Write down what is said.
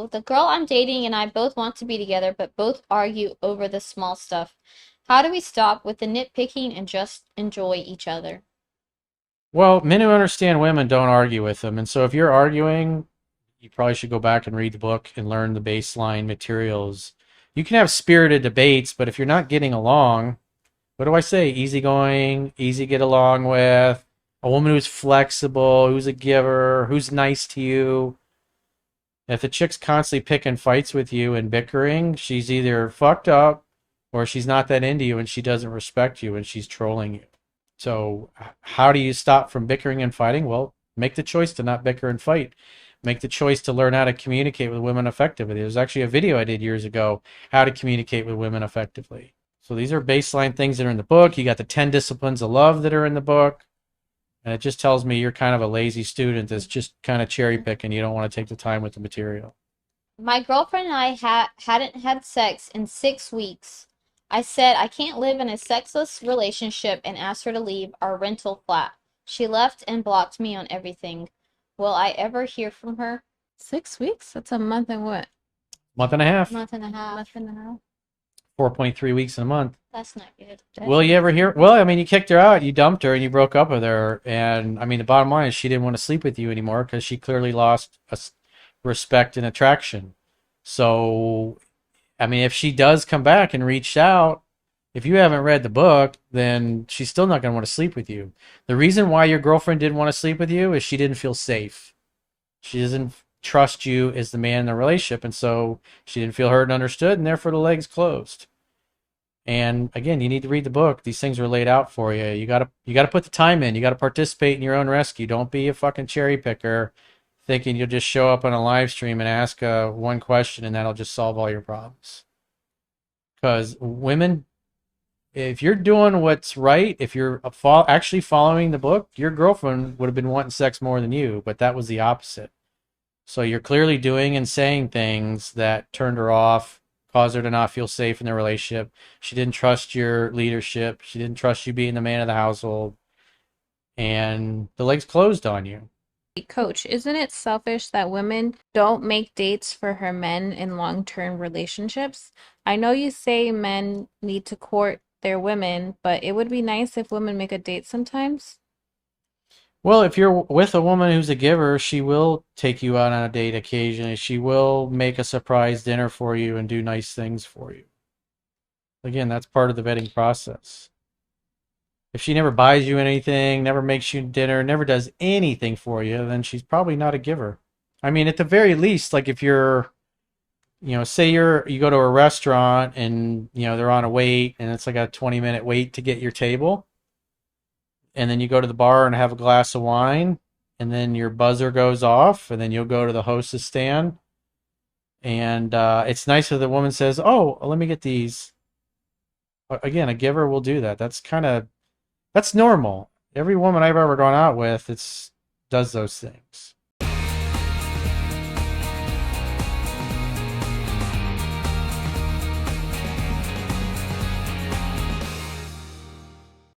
The girl I'm dating and I both want to be together, but both argue over the small stuff. How do we stop with the nitpicking and just enjoy each other? Well, men who understand women don't argue with them. And so if you're arguing, you probably should go back and read the book and learn the baseline materials. You can have spirited debates, but if you're not getting along, what do I say? Easygoing, easy to get along with, a woman who's flexible, who's a giver, who's nice to you. If the chick's constantly picking fights with you and bickering, she's either fucked up or she's not that into you and she doesn't respect you and she's trolling you. So, how do you stop from bickering and fighting? Well, make the choice to not bicker and fight. Make the choice to learn how to communicate with women effectively. There's actually a video I did years ago, how to communicate with women effectively. So these are baseline things that are in the book. You got the 10 disciplines of love that are in the book. And it just tells me you're kind of a lazy student that's just kind of cherry picking. You don't want to take the time with the material. My girlfriend and I hadn't had sex in 6 weeks. I said I can't live in a sexless relationship and asked her to leave our rental flat. She left and blocked me on everything. Will I ever hear from her? 6 weeks? That's a month and what? Month and a half, Month and a half. Month and a half. 4.3 weeks in a month. That's not good. Will you ever hear? Well, I mean, you kicked her out, you dumped her, and you broke up with her. And I mean, the bottom line is she didn't want to sleep with you anymore because she clearly lost respect and attraction. So, I mean, if she does come back and reach out, if you haven't read the book, then she's still not going to want to sleep with you. The reason why your girlfriend didn't want to sleep with you is she didn't feel safe. She doesn't trust you as the man in the relationship, and so she didn't feel heard and understood, and therefore the leg's closed. And again, you need to read the book. These things are laid out for you. You gotta put the time in. You gotta participate in your own rescue. Don't be a fucking cherry picker, thinking you'll just show up on a live stream and ask one question and that'll just solve all your problems. Because women, if you're doing what's right, if you're actually following the book, your girlfriend would have been wanting sex more than you, but that was the opposite. So you're clearly doing and saying things that turned her off, caused her to not feel safe in the relationship. She didn't trust your leadership. She didn't trust you being the man of the household. And the leg's closed on you. Coach, isn't it selfish that women don't make dates for her men in long-term relationships? I know you say men need to court their women, but it would be nice if women make a date sometimes. Well, if you're with a woman who's a giver, she will take you out on a date occasionally. She will make a surprise dinner for you and do nice things for you. Again, that's part of the vetting process. If she never buys you anything, never makes you dinner, never does anything for you, then she's probably not a giver. I mean, at the very least, like if you're, say you go to a restaurant and, they're on a wait and it's like a 20-minute wait to get your table. And then you go to the bar and have a glass of wine, and then your buzzer goes off, and then you'll go to the hostess stand. And it's nice if the woman says, "Oh, let me get these." Again, a giver will do that. That's normal. Every woman I've ever gone out with, does those things.